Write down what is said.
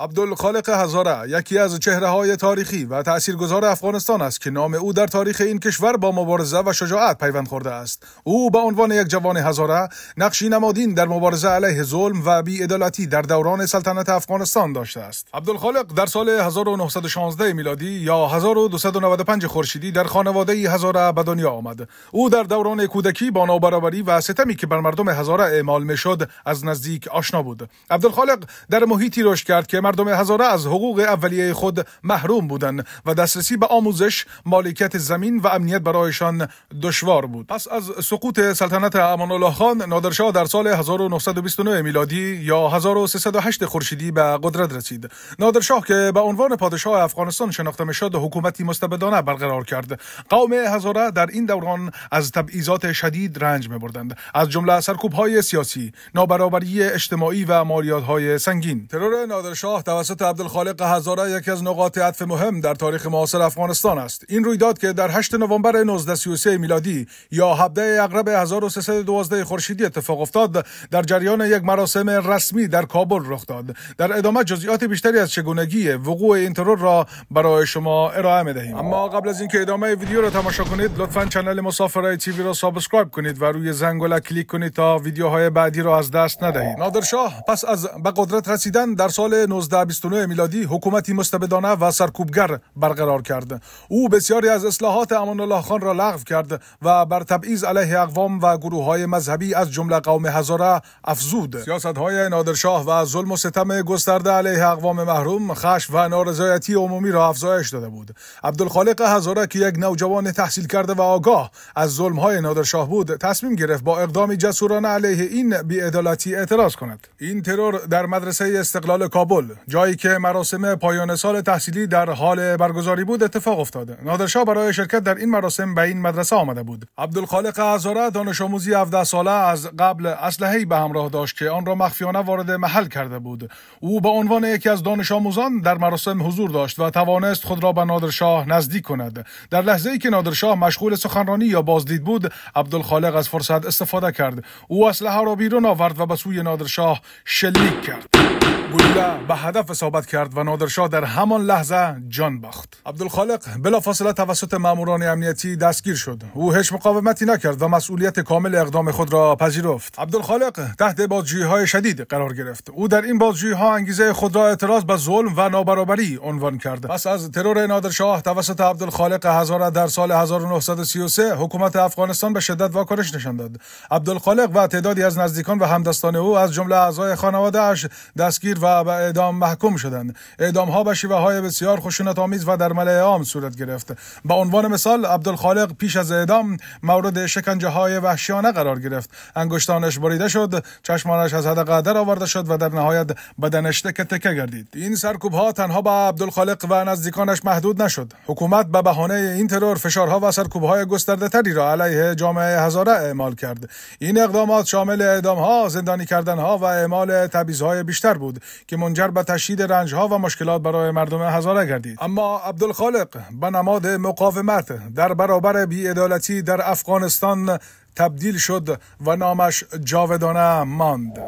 عبدالخالق هزاره یکی از چهره‌های تاریخی و تأثیرگذار افغانستان است که نام او در تاریخ این کشور با مبارزه و شجاعت پیوند خورده است. او به عنوان یک جوان هزاره نقشی نمادین در مبارزه علیه ظلم و بی‌عدالتی در دوران سلطنت افغانستان داشته است. عبدالخالق در سال 1916 میلادی یا 1295 خورشیدی در خانواده هزاره به دنیا آمد. او در دوران کودکی با نابرابری و ستمی که بر مردم هزاره اعمال میشد از نزدیک آشنا بود. عبدالخالق در محیطی رشد کرد که مردم هزاره از حقوق اولیه خود محروم بودند و دسترسی به آموزش، مالکیت زمین و امنیت برایشان دشوار بود. پس از سقوط سلطنت امان الله خان، نادرشاه در سال 1929 میلادی یا 1308 خورشیدی به قدرت رسید. نادرشاه که به عنوان پادشاه افغانستان شناخته میشد، حکومتی مستبدانه برقرار کرد. قوم هزاره در این دوران از تبعیضات شدید رنج می‌بردند، از جمله سرکوب‌های سیاسی، نابرابری اجتماعی و مالیات‌های سنگین. ترور نادرشاه توسط عبدالخالق هزاره یکی از نقاط عطف مهم در تاریخ معاصر افغانستان است. این رویداد که در 8 نوامبر 1933 میلادی یا 17 اغرب 1312 خورشیدی اتفاق افتاد، در جریان یک مراسم رسمی در کابل رخ داد. در ادامه جزئیات بیشتری از چگونگی وقوع این ترور را برای شما ارائه می‌دهیم. اما قبل از اینکه ادامه ویدیو را تماشا کنید، لطفاً کانال مسافرای تیوی را سابسکرایب کنید و روی زنگوله کلیک کنید تا ویدیوهای بعدی را از دست ندهید. نادرشاه پس از به قدرت رسیدن در سال 1929 میلادی حکومتی مستبدانه و سرکوبگر برقرار کرد. او بسیاری از اصلاحات امان الله خان را لغو کرد و بر تبعیض علیه اقوام و گروه‌های مذهبی از جمله قوم هزاره افزود. سیاست‌های نادرشاه و ظلم و ستم گسترده علیه اقوام محروم، خشم و نارضایتی عمومی را افزایش داده بود. عبدالخالق هزاره که یک نوجوان تحصیل کرده و آگاه از ظلم‌های نادرشاه بود، تصمیم گرفت با اقدامی جسورانه علیه این بی‌عدالتی اعتراض کند. این ترور در مدرسه استقلال کابل، جایی که مراسم پایان سال تحصیلی در حال برگزاری بود، اتفاق افتاد. نادرشاه برای شرکت در این مراسم به این مدرسه آمده بود. عبدالخالق هزاره دانش آموزی 17 ساله از قبل اسلحه‌ای به همراه داشت که آن را مخفیانه وارد محل کرده بود. او به عنوان یکی از دانش آموزان در مراسم حضور داشت و توانست خود را به نادرشاه نزدیک کند. در لحظه‌ای که نادرشاه مشغول سخنرانی یا بازدید بود، عبدالخالق از فرصت استفاده کرد. او اسلحه را بیرون آورد و به سوی نادرشاه شلیک کرد. گلوله به هدف اصابت کرد و نادرشاه در همان لحظه جان باخت. عبدالخالق بلافاصله توسط ماموران امنیتی دستگیر شد. او هیچ مقاومتی نکرد و مسئولیت کامل اقدام خود را پذیرفت. عبدالخالق تحت بازجویی‌های شدید قرار گرفت. او در این بازجویی‌ها انگیزه خود را اعتراض به ظلم و نابرابری عنوان کرد. پس از ترور نادرشاه توسط عبدالخالق هزاره در سال 1933، حکومت افغانستان به شدت واکنش نشان داد. عبدالخالق و تعدادی از نزدیکان و همدستان او از جمله اعضای خانواده‌اش دستگیر و به اعدام محکوم شدند. اعدام‌ها به شیوه‌های بسیار خشونت‌آمیز و در ملأ عام صورت گرفت. به عنوان مثال، عبدالخالق پیش از اعدام مورد شکنجه‌های وحشیانه قرار گرفت. انگشتانش بریده شد، چشمانش از حدقه در آورده شد و در نهایت بدنش تکه تکه گردید. این سرکوب‌ها تنها به عبدالخالق و نزدیکانش محدود نشد. حکومت به بهانه این ترور فشارها و سرکوب‌های گسترده‌تری را علیه جامعه هزاره اعمال کرد. این اقدامات شامل اعدام‌ها، زندانی کردن‌ها و اعمال تبعیض‌های بیشتر بود که منجر به تشدید رنج‌ها و مشکلات برای مردم هزاره گردید. اما عبدالخالق به نماد مقاومت در برابر بی‌عدالتی در افغانستان تبدیل شد و نامش جاودانه ماند.